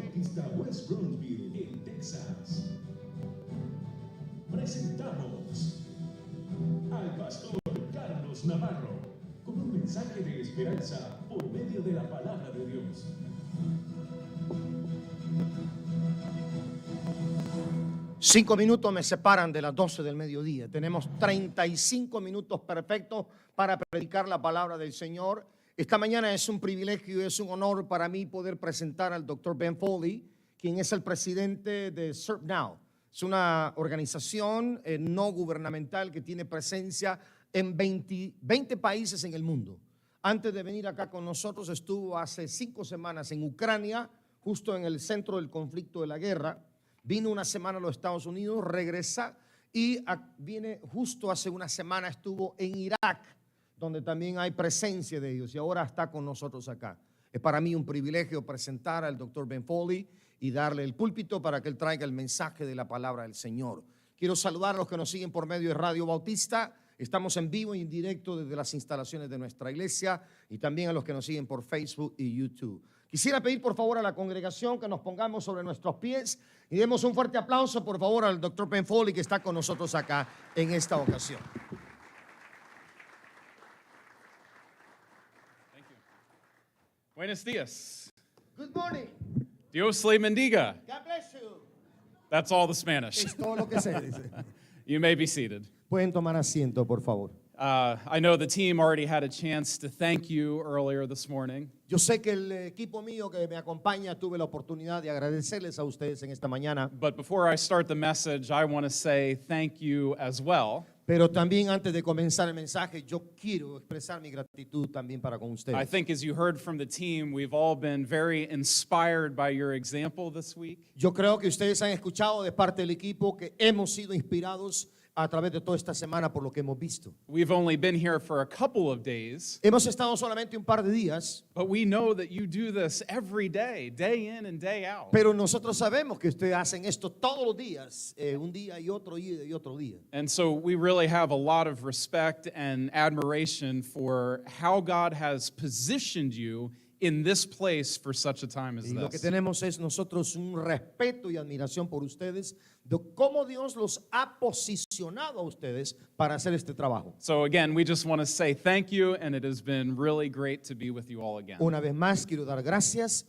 Bautista, West Brownsville, en Texas. Presentamos al pastor Carlos Navarro con un mensaje de esperanza por medio de la palabra de Dios. Cinco minutos me separan de las 12 del mediodía. Tenemos 35 minutos perfectos para predicar la palabra del Señor. Esta mañana es un privilegio y es un honor para mí poder presentar al Dr. Ben Foley, quien es el presidente de Serve Now. Es una organización no gubernamental que tiene presencia en 20 países en el mundo. Antes de venir acá con nosotros, estuvo hace 5 semanas en Ucrania, justo en el centro del conflicto de la guerra. Vino una semana a los Estados Unidos, regresa y viene justo hace una semana, estuvo en Irak, donde también hay presencia de ellos, y ahora está con nosotros acá. Es para mí un privilegio presentar al Dr. Ben Foley y darle el púlpito para que él traiga el mensaje de la palabra del Señor. Quiero saludar a los que nos siguen por medio de Radio Bautista. Estamos en vivo y en directo desde las instalaciones de nuestra iglesia, y también a los que nos siguen por Facebook y YouTube. Quisiera pedir por favor a la congregación que nos pongamos sobre nuestros pies y demos un fuerte aplauso por favor al Dr. Ben Foley, que está con nosotros acá en esta ocasión. Buenos días. Good morning. Dios le bendiga. God bless you. That's all the Spanish. Es todo lo que se dice. You may be seated. Pueden tomar asiento, por favor. I know the team already had a chance to thank you earlier this morning. Yo sé que el equipo mío que me acompaña tuve la oportunidad de agradecerles a ustedes en esta mañana. But before I start the message, I want to say thank you as well. Pero también antes de comenzar el mensaje, yo quiero expresar mi gratitud también para con ustedes. I think as you heard from the team, we've all been very inspired by your example this week. Yo creo que ustedes han escuchado de parte del equipo que hemos sido inspirados a través de toda esta semana por lo que hemos visto. We've only been here for a couple of days, Hemos estado solamente un par de días, but we know that you do this every day, day in and day out. pero nosotros sabemos que ustedes hacen esto todos los días, un día y otro día y otro día. And so we really have a lot of respect and admiration for how God has positioned you in this place for such a time as Y lo que this. tenemos es nosotros un respeto y admiración por ustedes, de cómo Dios los ha posicionado a ustedes para hacer este trabajo. So again, we just want to say thank you, and it has been really great to be with you all again. Una vez más quiero dar gracias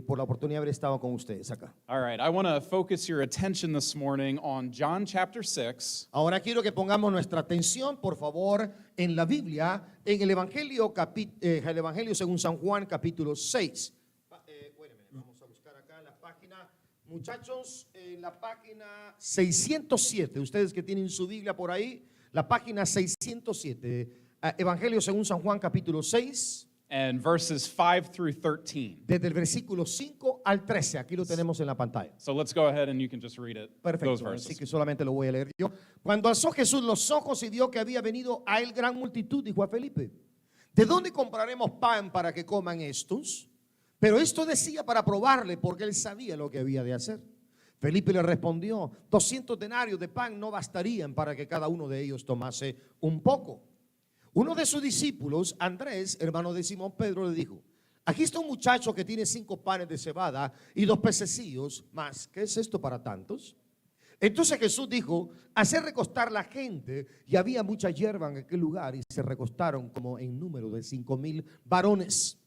por la oportunidad de haber estado con ustedes acá. All right, I want to focus your attention this morning on John chapter 6. Ahora quiero que pongamos nuestra atención, por favor, en la Biblia, en el Evangelio según San Juan, capítulo 6. Vamos a buscar acá la página, muchachos, en la página 607. Ustedes que tienen su Biblia por ahí, la página 607. Evangelio según San Juan, capítulo 6. And verses 5 through 13. Desde el versículo 5 al 13, aquí lo tenemos en la pantalla. So let's go ahead and you can just read it. Those Perfecto, así verses. que solamente lo voy a leer yo. Cuando alzó Jesús los ojos y vio que había venido a él gran multitud, dijo a Felipe: ¿de dónde compraremos pan para que coman estos? Pero esto decía para probarle, porque él sabía lo que había de hacer. Felipe le respondió: 200 denarios de pan no bastarían para que cada uno de ellos tomase un poco. Uno de sus discípulos, Andrés, hermano de Simón Pedro, le dijo: aquí está un muchacho que tiene 5 panes de cebada y 2 pececillos más. ¿Qué es esto para tantos? Entonces Jesús dijo: hacer recostar la gente. Y había mucha hierba en aquel lugar, y se recostaron como en número de 5,000 varones.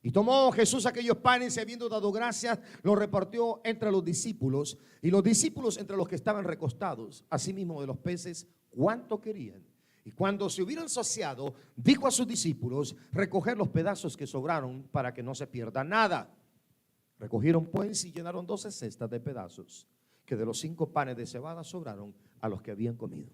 Y tomó Jesús aquellos panes y, habiendo dado gracias, los repartió entre los discípulos, y los discípulos entre los que estaban recostados. Asimismo de los peces, cuánto querían. Y cuando se hubieron saciado, dijo a sus discípulos: recoger los pedazos que sobraron para que no se pierda nada. Recogieron pues y llenaron 12 cestas de pedazos, que de los 5 panes de cebada sobraron a los que habían comido.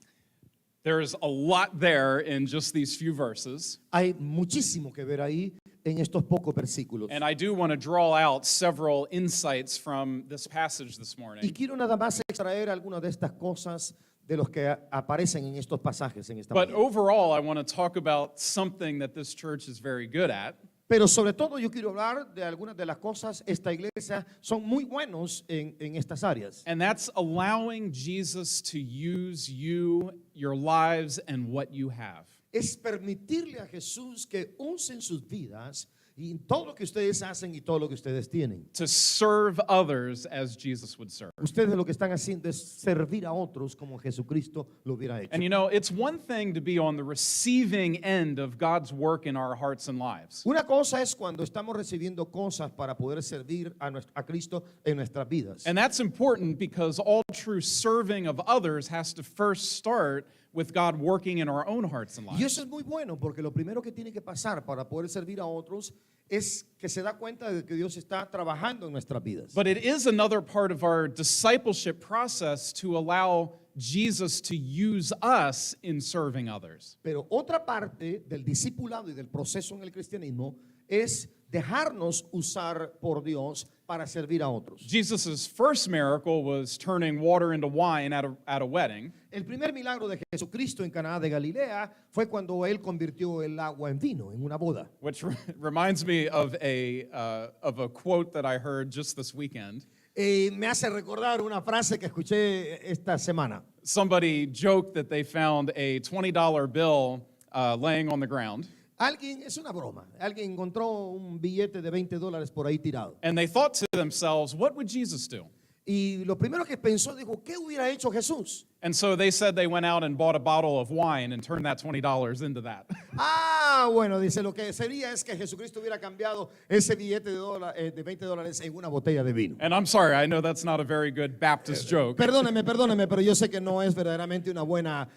There's a lot there in just these few verses. Hay muchísimo que ver ahí en estos pocos versículos. And I do want to draw out several insights from this passage this Y morning. quiero nada más extraer algunas de estas cosas de los que aparecen en estos pasajes en esta But mañana. overall, I want to talk about something that this church is very good at. Pero sobre todo yo quiero hablar de algunas de las cosas. Esta iglesia son muy buenos en estas áreas. And that's allowing Jesus to use you, your lives, and what you have. Es permitirle a Jesús que use en sus vidas y en todo lo que ustedes hacen y todo lo que ustedes tienen. to serve others as Jesus would serve. Ustedes lo que están haciendo es servir a otros como Jesucristo lo hubiera hecho. And you know, it's one thing to be on the receiving end of God's work in our hearts and lives. Una cosa es cuando estamos recibiendo cosas para poder servir a Cristo en nuestras vidas. And that's important because all true serving of others has to first start with God working in our own hearts and Y lives. eso es muy bueno porque lo primero que tiene que pasar para poder servir a otros es que se da cuenta de que Dios está trabajando en nuestras vidas. But it is another part of our discipleship process to allow Jesus to use us in serving others. Pero otra parte del discipulado y del proceso en el cristianismo es dejarnos usar por Dios para servir a otros. Jesus' first miracle was turning water into wine at a wedding. El primer milagro de Jesucristo en Caná de Galilea fue cuando él convirtió el agua en vino en una boda. Which reminds me of a quote that I heard just this weekend. Me hace recordar una frase que escuché esta semana. Somebody joked that they found a $20 bill laying on the ground, Es una broma, alguien encontró un billete de $20 por ahí tirado. and they thought to themselves, what would Jesus do? Y lo primero que pensó, dijo, ¿qué hubiera hecho Jesús? And so they said they went out and bought a bottle of wine and turned that $20 into that. Bueno, dice, lo que sería es que Jesucristo hubiera cambiado ese billete de $20 en una botella de vino. And I'm sorry, I know that's not a very good Baptist joke, Perdóneme, pero yo sé que no es verdaderamente una buena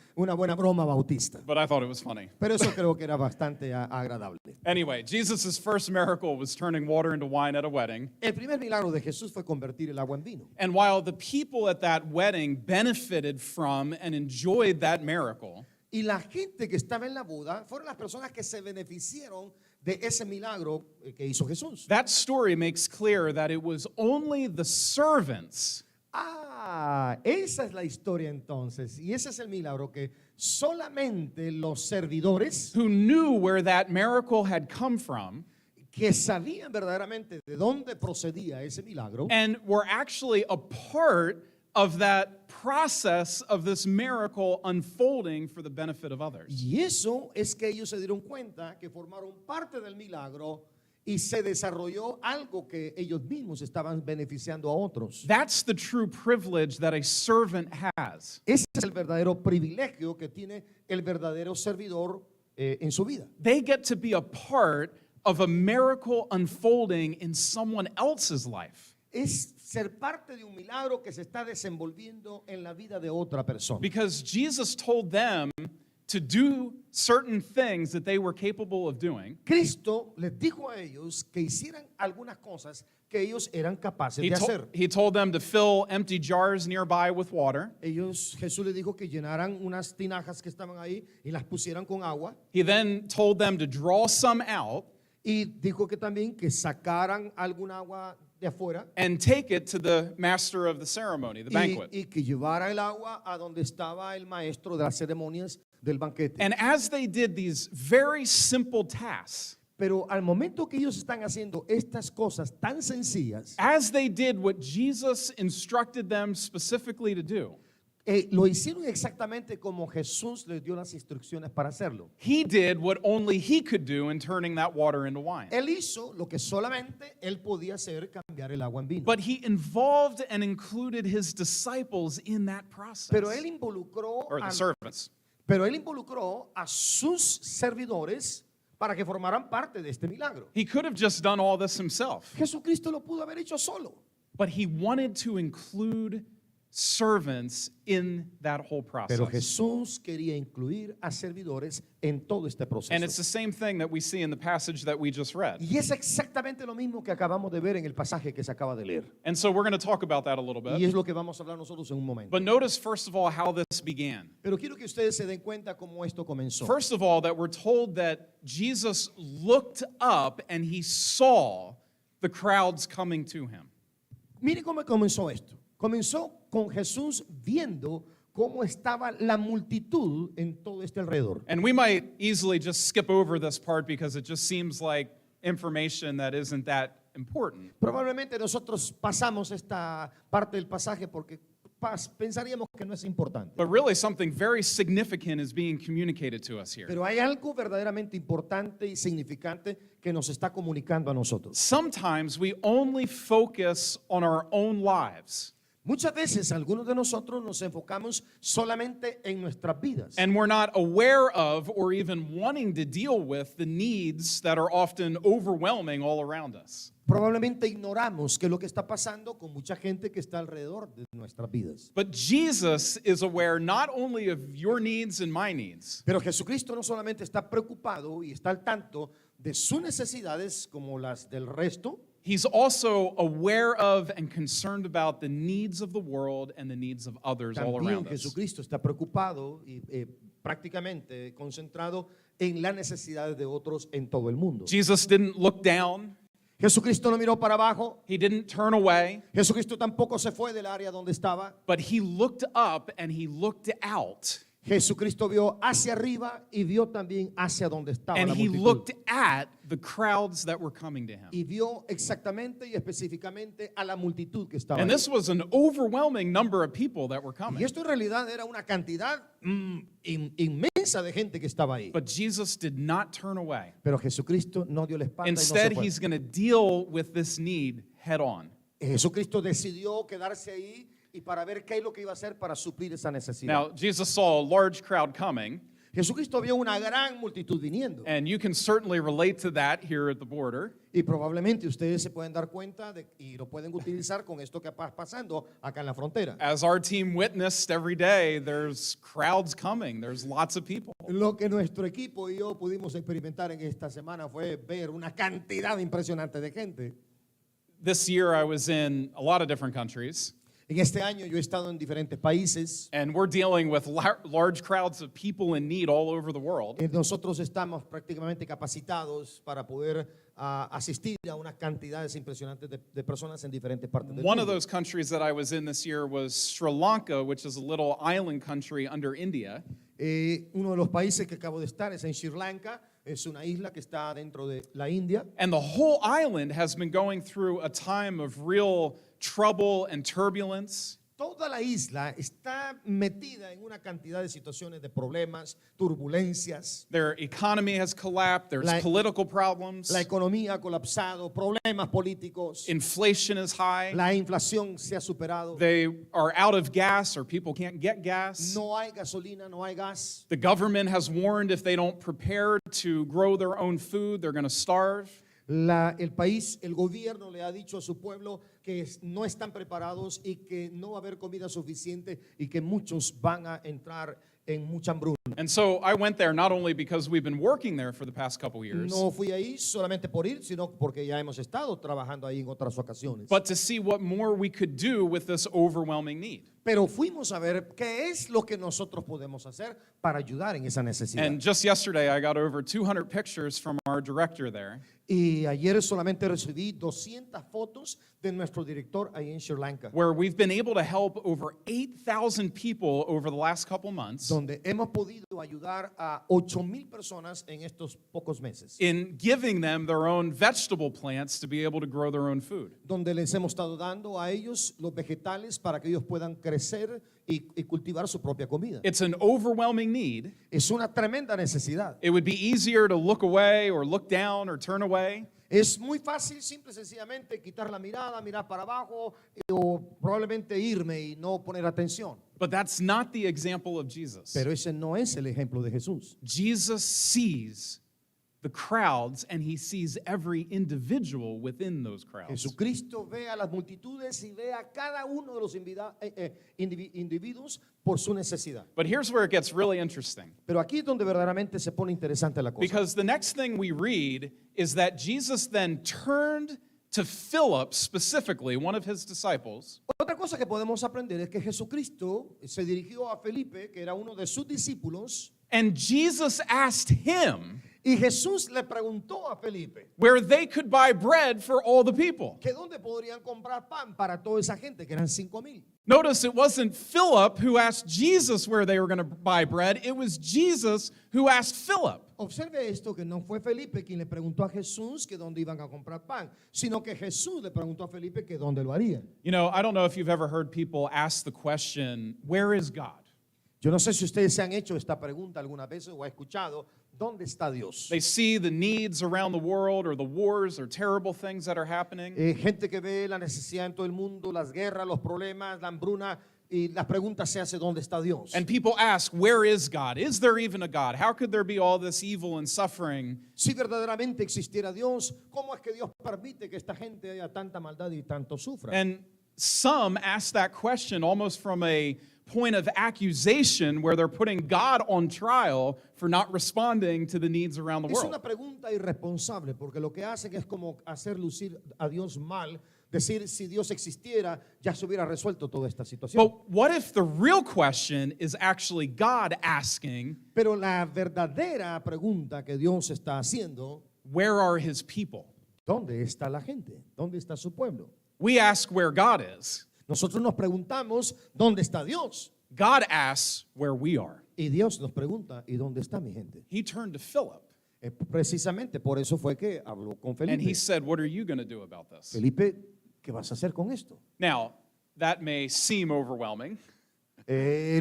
broma bautista. but I thought it was funny. Pero eso creo que era bastante agradable. Anyway, Jesus' first miracle was turning water into wine at a wedding. El primer milagro de Jesús fue convertir el agua en vino. And while the people at that wedding benefited from and enjoyed that miracle, Y la gente que estaba en la boda fueron las personas que se beneficiaron de ese milagro que hizo Jesús. that story makes clear that it was only the servants Esa es la historia entonces. Y ese es el milagro que solamente los servidores who knew where that miracle had come from que sabían verdaderamente de dónde procedía ese milagro and were actually a part of that process of this miracle unfolding for the benefit of others. y eso es que ellos se dieron cuenta que formaron parte del milagro y se desarrolló algo que ellos mismos estaban beneficiando a otros. That's the true privilege that a servant has. Ese es el verdadero privilegio que tiene el verdadero servidor en su vida. They get to be a part of a miracle unfolding in someone else's life. Es ser parte de un milagro que se está desenvolviendo en la vida de otra persona. Because Jesus told them to do certain things that they were capable of doing. Cristo les dijo a ellos que hicieran algunas cosas que ellos eran capaces He, de to- hacer. he told them to fill empty jars nearby with water. Jesús les dijo que llenaran unas tinajas que estaban ahí y las pusieran con agua. He then told them to draw some out Y dijo que también que sacaran alguna agua de afuera and take it to the master of the ceremony, the banquet. y que llevara el agua a donde estaba el maestro de las ceremonias del banquete. And as they did these very simple tasks, Pero al momento que ellos están haciendo estas cosas tan sencillas, as they did what Jesus instructed them specifically to do, lo hicieron exactamente como Jesús les dio las instrucciones para hacerlo. he did what only he could do in turning that water into wine. Él hizo lo que solamente él podía hacer, cambiar el agua en vino. But he involved and included his disciples in that process. Pero él involucró Or the a, servants. pero él involucró a sus servidores para que formaran parte de este milagro. He could have just done all this himself, Jesucristo lo pudo haber hecho solo, but he wanted to include servants in that whole pero process. Jesús quería incluir a servidores en todo este And it's proceso. the same thing that we see in the passage that we just read. Y es exactamente lo mismo que acabamos de ver en el pasaje que se acaba de leer. And so we're going to talk about that a little Y bit. es lo que vamos a hablar nosotros en un momento. But notice, first of all, how this began. Pero quiero que ustedes se den cuenta cómo esto comenzó. First of all, that we're told that Jesus looked up and he saw the crowds coming to him. Mire cómo comenzó esto. Comenzó con Jesús viendo cómo estaba la multitud en todo este alrededor. And we might easily just skip over this part because it just seems like information that isn't that important. Probablemente nosotros pasamos esta parte del pasaje porque pensaríamos que no es importante. But really, something very significant is being communicated to us here. Pero hay algo verdaderamente importante y significante que nos está comunicando a nosotros. Sometimes we only focus on our own lives, Muchas veces algunos de nosotros nos enfocamos solamente en nuestras vidas. and we're not aware of or even wanting to deal with the needs that are often overwhelming all around us. Probablemente ignoramos qué es lo que está pasando con mucha gente que está alrededor de nuestras vidas. But Jesus is aware not only of your needs and my needs, Pero Jesucristo no solamente está preocupado y está al tanto de sus necesidades como las del resto, He's also aware of and concerned about the needs of the world and the needs of others all también around us. Jesucristo está preocupado y prácticamente concentrado en las necesidades de otros en todo el mundo. Jesus didn't look down. Jesucristo no miró para abajo, He didn't turn away, Jesucristo tampoco se fue del área donde estaba. but he looked up and he looked out. Jesucristo vio hacia arriba y vio también hacia donde estaba And la he multitud. looked at the crowds that were coming to him. Y vio exactamente y específicamente a la multitud que estaba And ahí. this was an overwhelming number of people that were Y coming. esto en realidad era una cantidad inmensa de gente que estaba ahí. But Jesus did not turn away. Pero Jesucristo no dio la espalda y no se Instead, fue. he's going to deal with this need head on. Jesucristo decidió quedarse ahí y para ver qué es lo que iba a hacer para suplir esa necesidad. Now, Jesus saw a large crowd coming, Jesucristo vio una gran multitud viniendo. and you can certainly relate to that here at the border. Y probablemente ustedes se pueden dar cuenta y lo pueden utilizar con esto que está pasando acá en la frontera. As our team witnessed every day, there's crowds coming. There's lots of people. Lo que nuestro equipo y yo pudimos experimentar en esta semana fue ver una cantidad impresionante de gente. This year, I was in a lot of different countries, En este año yo he estado en diferentes países. and we're dealing with large crowds of people in need all over the world. Nosotros estamos prácticamente capacitados para poder asistir a unas cantidades impresionantes de personas en diferentes partes del One of mundo. those countries that I was in this year was Sri Lanka, which is a little island country under India. Uno de los países que acabo de estar es en Sri Lanka. Es una isla que está dentro de la India. And the whole island has been going through a time of real trouble and turbulence. Toda la isla está metida en una cantidad de situaciones de problemas, turbulencias. Their economy has collapsed, there's La- political problems, La economía ha colapsado, problemas políticos. inflation is high, La inflación se ha superado. they are out of gas or people can't get gas. No hay gasolina, no hay gas. The government has warned if they don't prepare to grow their own food, they're going to starve. El país, el gobierno le ha dicho a su pueblo que no están preparados y que no va a haber comida suficiente y que muchos van a entrar en mucha hambruna. And so I went there not only because we've been working there for the past couple years, No fui ahí solamente por ir, sino porque ya hemos estado trabajando ahí en otras ocasiones. but to see what more we could do with this overwhelming need. Pero fuimos a ver qué es lo que nosotros podemos hacer para ayudar en esa necesidad. And just yesterday, I got over 200 pictures from our director there. Y ayer solamente recibí 200 fotos de nuestro director ahí en Sri Lanka, Where we've been able to help over 8,000 people over the last couple months donde hemos podido ayudar a 8,000 personas en estos pocos meses, in giving them their own vegetable plants to be able to grow their own food. donde les hemos estado dando a ellos los vegetales para que ellos puedan crecer y cultivar su propia comida. It's an overwhelming need. Es una tremenda necesidad. It would be easier to look away or look down or turn away. Es muy fácil, simple y sencillamente, quitar la mirada, mirar para abajo o probablemente irme y no poner atención. But that's not the example of Jesus. Pero ese no es el ejemplo de Jesús. Jesus sees the crowds and he sees every individual within those crowds. Jesucristo ve a las multitudes y ve a cada uno de los individuos por su necesidad. But here's where it gets really interesting. Pero aquí es donde verdaderamente se pone interesante la cosa. Because the next thing we read is that Jesus then turned to Philip, specifically, one of his disciples, Otra cosa que podemos aprender es que Jesucristo se dirigió a Felipe, que era uno de sus discípulos, and Jesus asked him y Jesús le preguntó a Felipe where they could buy bread for all the people. que dónde podrían comprar pan para toda esa gente, que eran 5,000. Notice it wasn't Philip who asked Jesus where they were going to buy bread, it was Jesus who asked Philip. observe esto, que no fue Felipe quien le preguntó a Jesús que dónde iban a comprar pan, sino que Jesús le preguntó a Felipe que dónde lo harían. You know, I don't know if you've ever heard people ask the question, where is God? Yo no sé si ustedes se han hecho esta pregunta alguna vez o ha escuchado, ¿dónde está Dios? They see the needs around the world or the wars or terrible things that are happening. Gente que ve la necesidad en todo el mundo, las guerras, los problemas, la hambruna, y la pregunta se hace, ¿dónde está Dios? And people ask, where is God? Is there even a God? How could there be all this evil and suffering? Si verdaderamente existiera Dios, ¿cómo es que Dios permite que esta gente haya tanta maldad y tanto sufra? And some ask that question almost from a point of accusation where they're putting God on trial for not responding to the needs around the Es world. una pregunta irresponsable porque lo que hacen es como hacer lucir a Dios mal, decir si Dios existiera ya se hubiera resuelto toda esta situación. But what if the real question is actually God asking, Pero la verdadera pregunta que Dios está haciendo, where are his people? ¿dónde está la gente? ¿Dónde está su pueblo? We ask where God is. Nosotros nos preguntamos, ¿dónde está Dios? God asks where we are. Y Dios nos pregunta, ¿y dónde está mi gente? He turned to Philip Precisamente por eso fue que habló con and he Felipe. said, what are you going to do about this? Felipe, ¿qué vas a hacer con esto? Now, that may seem overwhelming,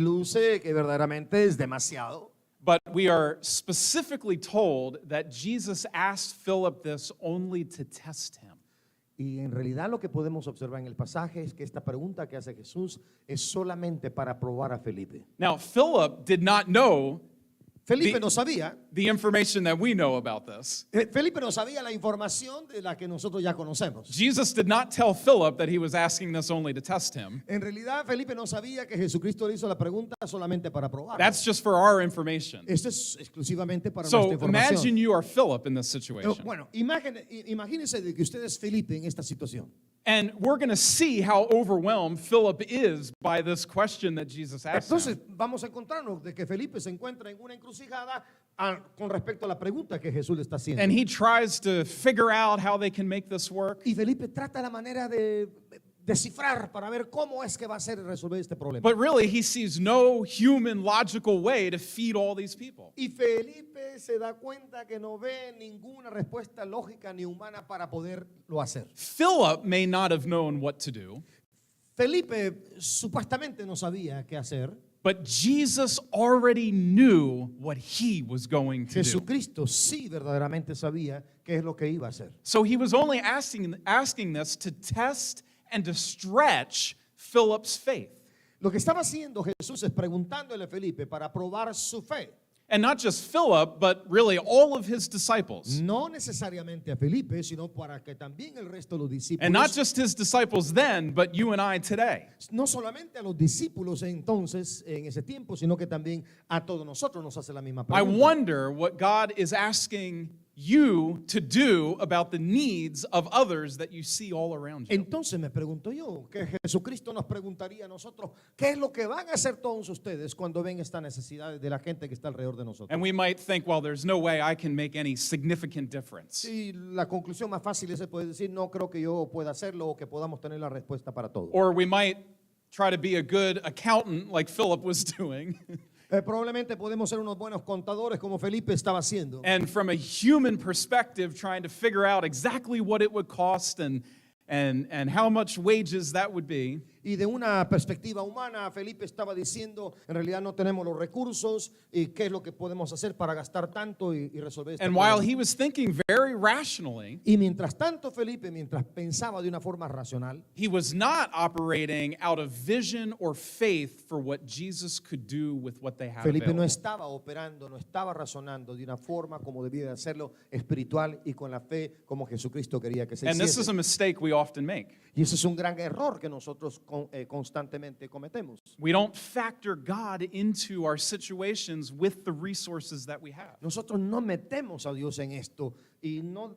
Luce que verdaderamente es demasiado. but we are specifically told that Jesus asked Philip this only to test him. Y en realidad lo que podemos observar en el pasaje es que esta pregunta que hace Jesús es solamente para probar a Felipe. Now, Philip did not know Felipe no sabía, the information that we know about this. Felipe no sabía la información de la que nosotros ya conocemos. Jesus did not tell Philip that he was asking this only to test him. En realidad Felipe no sabía que Jesucristo le hizo la pregunta solamente para probar. That's just for our information. Esto es exclusivamente para So nuestra información. imagine you are Philip in this situation. Bueno, imagínense de que usted es Felipe en esta situación. And we're going to see how overwhelmed Philip is by this question that Jesus asked Entonces him. vamos a encontrarnos de que Felipe se encuentra en una encrucijada con respecto a la pregunta que Jesús le está haciendo. And he tries to figure out how they can make this work. Y Felipe trata la manera de descifrar para ver cómo es que va a ser resolver este problema. But really, he sees no human logical way to feed all these people. Y Felipe se da cuenta que no ve ninguna respuesta lógica ni humana para poderlo hacer. Philip may not have known what to do, Felipe supuestamente no sabía qué hacer. but Jesus already knew what he was going to do. Jesucristo sí verdaderamente sabía qué es lo que iba a hacer. So he was only asking this to test and to stretch Philip's faith. Lo que estaba haciendo Jesús es preguntándole a Felipe para probar su fe. And not just Philip, but really all of his disciples. No necesariamente a Felipe, sino para que también el resto de los discípulos, And not just his disciples then, but you and I today. no solamente a los discípulos entonces en ese tiempo, sino que también a todos nosotros nos hace la misma I pregunta. wonder what God is asking you to do about the needs of others that you see all around you. Entonces me pregunto yo, que Jesucristo nos preguntaría a nosotros, ¿qué es lo que van a hacer todos ustedes cuando ven esta necesidad de la gente que está alrededor de nosotros? And we might think, well, there's no way I can make any significant difference. Y la conclusión más fácil es poder decir, no creo que yo pueda hacerlo o que podamos tener la respuesta para todo. Or we might try to be a good accountant like Philip was doing. Probablemente podemos ser unos buenos contadores como Felipe estaba haciendo. And from a human perspective, trying to figure out exactly what it would cost and how much wages that would be. Y de una perspectiva humana, Felipe estaba diciendo, en realidad no tenemos los recursos y qué es lo que podemos hacer para gastar tanto y resolver este And while problema. he was thinking very rationally, Y mientras tanto, Felipe, mientras pensaba de una forma racional, he was not operating out of vision or faith for what Jesus could do with what they had Felipe no available. estaba operando, no estaba razonando de una forma como debía de hacerlo, espiritual y con la fe como Jesucristo quería que se And this is a hiciese. mistake we often make. Y ese es un gran error que nosotros constantemente cometemos. We don't factor God into our situations with the resources that we have. Nosotros no metemos a Dios en esto y no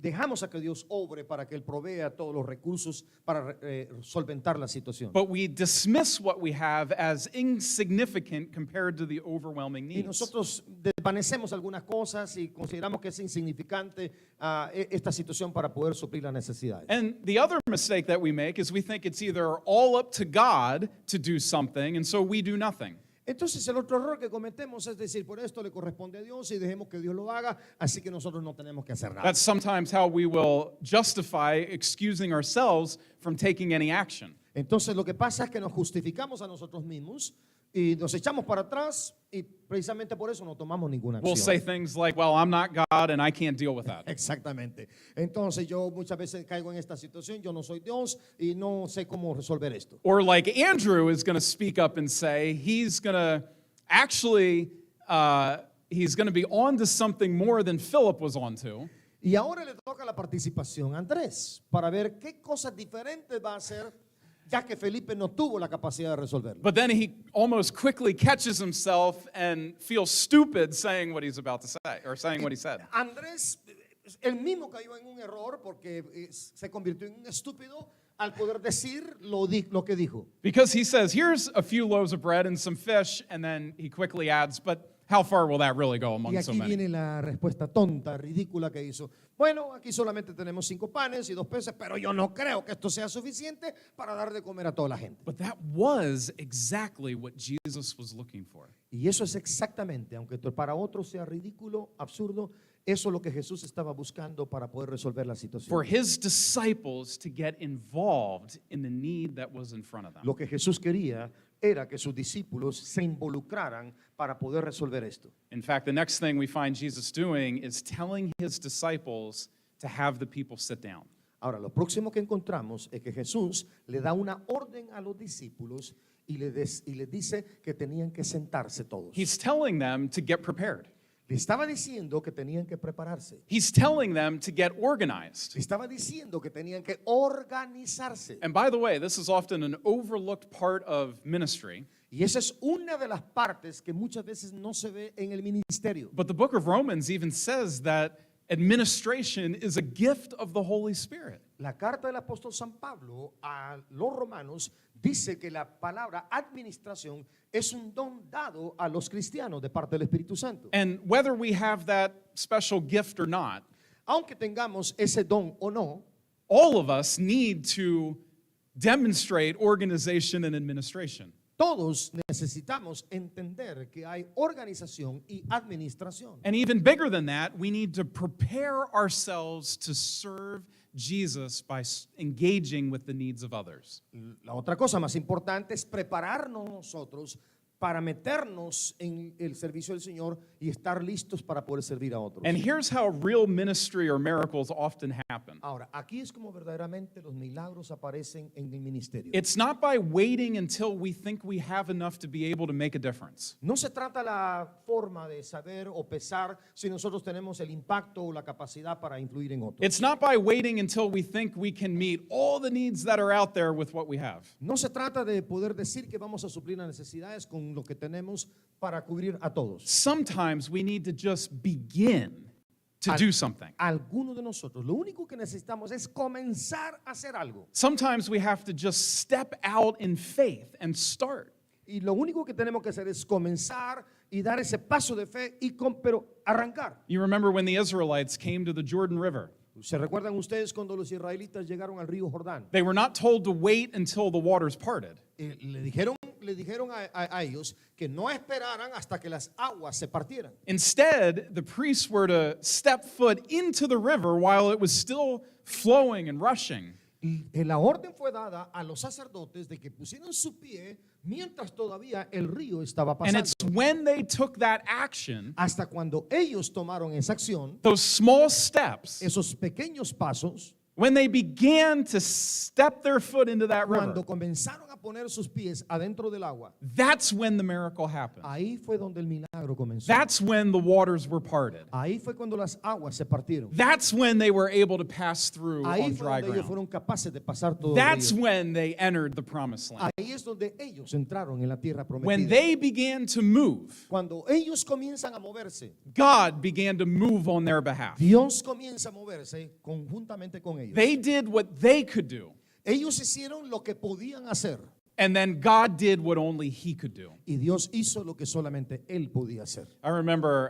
dejamos a que Dios obre para que Él provea todos los recursos para solventar la situación. But we dismiss what we have as insignificant compared to the overwhelming Y needs. nosotros desvanecemos algunas cosas y consideramos que es insignificante esta situación para poder suplir las necesidades. And the other mistake that we make is we think it's either all up to God to do something, and so we do nothing. Entonces el otro error que cometemos es decir, por esto le corresponde a Dios y dejemos que Dios lo haga, así que nosotros no tenemos que hacer nada. That's sometimes how we will justify excusing ourselves from taking any action. Entonces lo que pasa es que nos justificamos a nosotros mismos y nos echamos para atrás y precisamente por eso no tomamos ninguna We'll say acción. things like, well, I'm not God and I can't deal with that. Exactamente. Entonces yo muchas veces caigo en esta situación, yo no soy Dios y no sé cómo resolver esto. Or like Andrew is going to speak up and say he's going to actually, he's going to be on to something more than Philip was on to. Y ahora le toca la participación a Andrés para ver qué cosas diferentes va a hacer, ya que Felipe no tuvo la capacidad de resolverlo. But then he almost quickly catches himself and feels stupid saying what he's about to say, or saying what he said. Andrés, él mismo cayó en un error porque se convirtió en un estúpido al poder decir lo que dijo. Because he says, here's a few loaves of bread and some fish, and then he quickly adds, but how far will that really go Y among so aquí many? viene la respuesta tonta, ridícula que hizo. Bueno, aquí solamente tenemos 5 panes y 2 peces, pero yo no creo que esto sea suficiente para dar de comer a toda la gente. But that was exactly what Jesus was looking for. Y eso es exactamente, aunque para otros sea ridículo, absurdo, eso es lo que Jesús estaba buscando para poder resolver la situación. For his disciples to get involved in the need that was in front of them. Lo que Jesús quería era que sus discípulos se involucraran para poder resolver esto. In fact, the next thing we find Jesus doing is telling his disciples to have the people sit down. Ahora, lo próximo que encontramos es que Jesús le da una orden a los discípulos y les dice que tenían que sentarse todos. He's telling them to get prepared. Le estaba diciendo que tenían que prepararse. He's telling them to get organized. Le estaba diciendo que tenían que organizarse. And by the way, this is often an overlooked part of ministry. Y esa es una de las partes que muchas veces no se ve en el ministerio. But the book of Romans even says that administration is a gift of the Holy Spirit. La carta del apóstol San Pablo a los romanos dice que la palabra administración es un don dado a los cristianos de parte del Espíritu Santo. And whether we have that special gift or not, Aunque tengamos ese don o no, all of us need to demonstrate organization and administration. todos necesitamos entender que hay organización y administración. And even bigger than that, we need to prepare ourselves to serve Jesus by engaging with the needs of others. La otra cosa más importante es prepararnos nosotros para meternos en el servicio del Señor y estar listos para poder servir a otros. And here's how real ministry or miracles often happen. Ahora, aquí es como verdaderamente los milagros aparecen en el ministerio. It's not by waiting until we think we have enough to be able to make a difference. No se trata la forma de saber o pesar si nosotros tenemos el impacto o la capacidad para influir en otros. It's not by waiting until we think we can meet all the needs that are out there with what we have. No se trata de poder decir que vamos a suplir las necesidades con lo que tenemos para cubrir a todos. Sometimes we need to just begin to do something. Algunos de nosotros, lo único que necesitamos es comenzar a hacer algo. Sometimes we have to just step out in faith and start. Y lo único que tenemos que hacer es comenzar y dar ese paso de fe pero arrancar. You remember when the Israelites came to the Jordan River? ¿Se recuerdan ustedes cuando los israelitas llegaron al río Jordán? They were not told to wait until the waters parted. Le dijeron a ellos que no esperaran hasta que las aguas se partieran. Instead, the priests were to step foot into the river while it was still flowing and rushing. Y la orden fue dada a los sacerdotes de que pusieran su pie mientras todavía el río estaba And pasando. it's when they took that action, Hasta cuando ellos tomaron esa acción, those small steps, esos pequeños pasos, when they began to step their foot into that cuando river, comenzaron a poner sus pies adentro del agua, that's when the miracle happened. ahí fue donde el milagro comenzó. That's when the waters were parted. Ahí fue cuando las aguas se partieron. That's when they were able to pass through Ahí on fue dry donde ellos ground. fueron capaces de pasar todo el That's río. when they entered the promised land. Ahí es donde ellos entraron en la tierra When prometida. they began to move, Cuando ellos comienzan a moverse, God began to move on their behalf. Dios comienza a moverse conjuntamente con ellos. They did what they could do, Ellos hicieron lo que podían hacer and then God did what only He could do. y Dios hizo lo que solamente Él podía hacer. I remember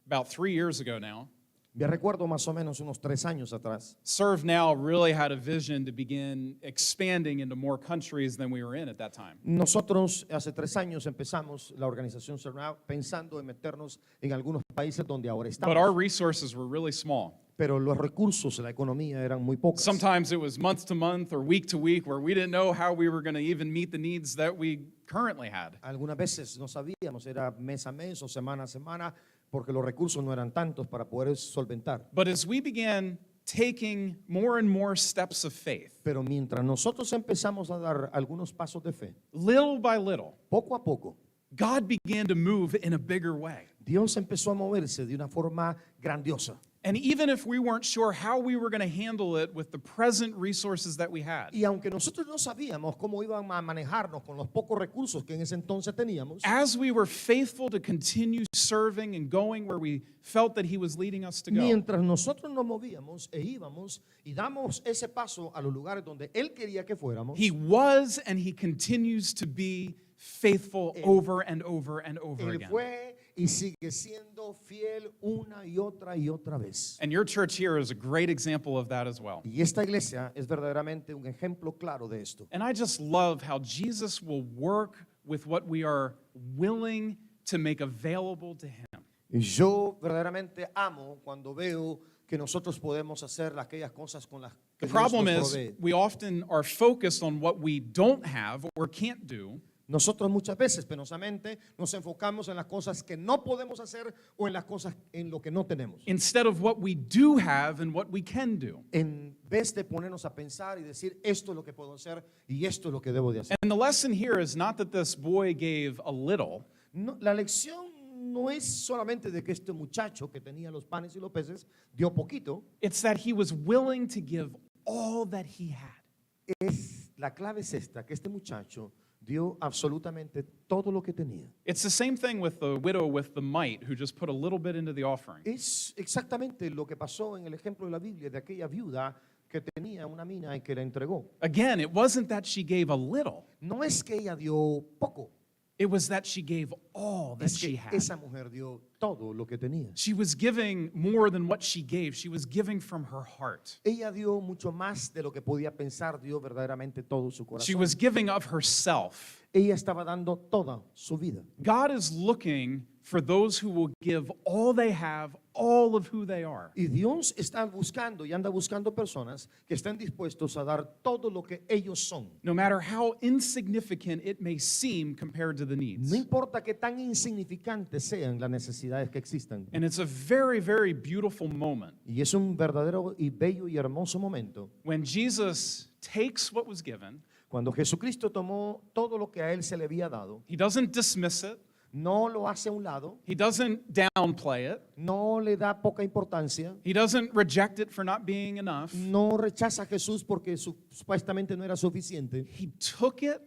about 3 years ago now, Me recuerdo más o menos unos 3 años atrás. Serve Now really had a vision to begin expanding into more countries than we were in at that time. Nosotros hace 3 años empezamos la organización Serve pensando en meternos en algunos países donde ahora But our estamos. resources were really small. Pero los recursos de la economía eran muy pocos. Sometimes it was month to month or week to week where we didn't know how we were going to even meet the needs that we currently had. Algunas veces no sabíamos, era mes a mes o semana a semana, porque los recursos no eran tantos para poder solventar. But as we began taking more and more steps of faith, Pero mientras nosotros empezamos a dar algunos pasos de fe, little by little, poco a poco, God began to move in a bigger way. Dios empezó a moverse de una forma grandiosa. And even if we weren't sure how we were going to handle it with the present resources that we had, Y aunque nosotros no sabíamos cómo iban a manejarnos con los pocos recursos que en ese entonces teníamos, as we were faithful to continue serving and going where we felt that He was leading us to go, mientras nosotros nos movíamos e íbamos y damos ese paso a los lugares donde Él quería que fuéramos, He was and He continues to be faithful over and over and over Él again. fue y sigue siendo fiel una y otra vez. And your church here is a great example of that as well. Y esta iglesia es verdaderamente un ejemplo claro de esto. And I just love how Jesus will work with what we are willing to make available to Him. Y yo verdaderamente amo cuando veo que nosotros podemos hacer aquellas cosas con las que The Dios problem nos is provee. we often are focused on what we don't have or can't do, Nosotros muchas veces penosamente nos enfocamos en las cosas que no podemos hacer o en las cosas en lo que no tenemos. instead of what we do have and what we can do. En vez de ponernos a pensar y decir esto es lo que puedo hacer y esto es lo que debo de hacer. And the lesson here is not that this boy gave a little, No, la lección no es solamente de que este muchacho que tenía los panes y los peces dio poquito, it's that he was willing to give all that he had. la clave es esta, que este muchacho dio absolutamente todo lo que tenía. It's the same thing with the widow with the mite who just put a little bit into the offering. Es exactamente lo que pasó en el ejemplo de la Biblia de aquella viuda que tenía una mina y que la entregó. Again, it wasn't that she gave a little, No es que ella dio poco, it was that she gave all that es she que had. esa mujer dio todo lo que tenía. She was giving more than what she gave. She was giving from her heart. Ella dio mucho más de lo que podía pensar, dio verdaderamente todo su She corazón. was giving of herself. Ella estaba dando toda su vida. God is looking for those who will give all they have, all of who they are. Y Dios está buscando y anda buscando personas que estén dispuestos a dar todo lo que ellos son. No matter how insignificant it may seem compared to the needs. No importa qué tan insignificantes sean las necesidades que existan. And it's a very, very beautiful moment Y es un verdadero y bello y hermoso momento when Jesus takes what was given, cuando Jesucristo tomó todo lo que a él se le había dado, He doesn't dismiss it, no lo hace a un lado, He doesn't downplay it, no le da poca importancia, He doesn't reject it for not being enough. no rechaza a Jesús porque supuestamente no era suficiente. He took it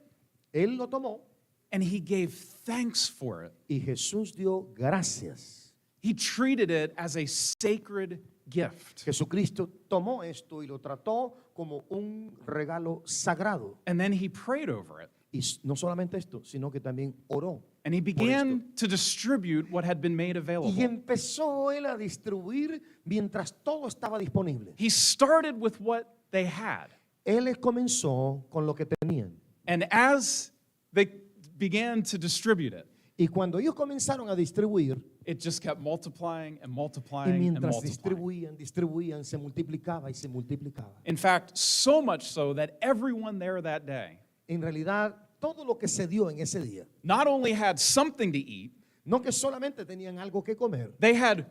Él lo tomó and He gave thanks for it. y Jesús dio gracias. He treated it as a sacred gift. Jesucristo tomó esto y lo trató como un regalo sagrado. And then He prayed over it. Y no solamente esto, sino que también oró. And He began to distribute what had been made Y available. empezó él a distribuir mientras todo estaba disponible. He started with what they had. Él comenzó con lo que tenían. And as they began to distribute it, Y cuando ellos comenzaron a distribuir, it just kept multiplying and y multiplying and mientras multiplying. distribuían, se multiplicaba y se multiplicaba. In fact, so much so that everyone there that day En realidad, todo lo que se dio en ese día, not only had something to eat, no que solamente tenían algo que comer, they had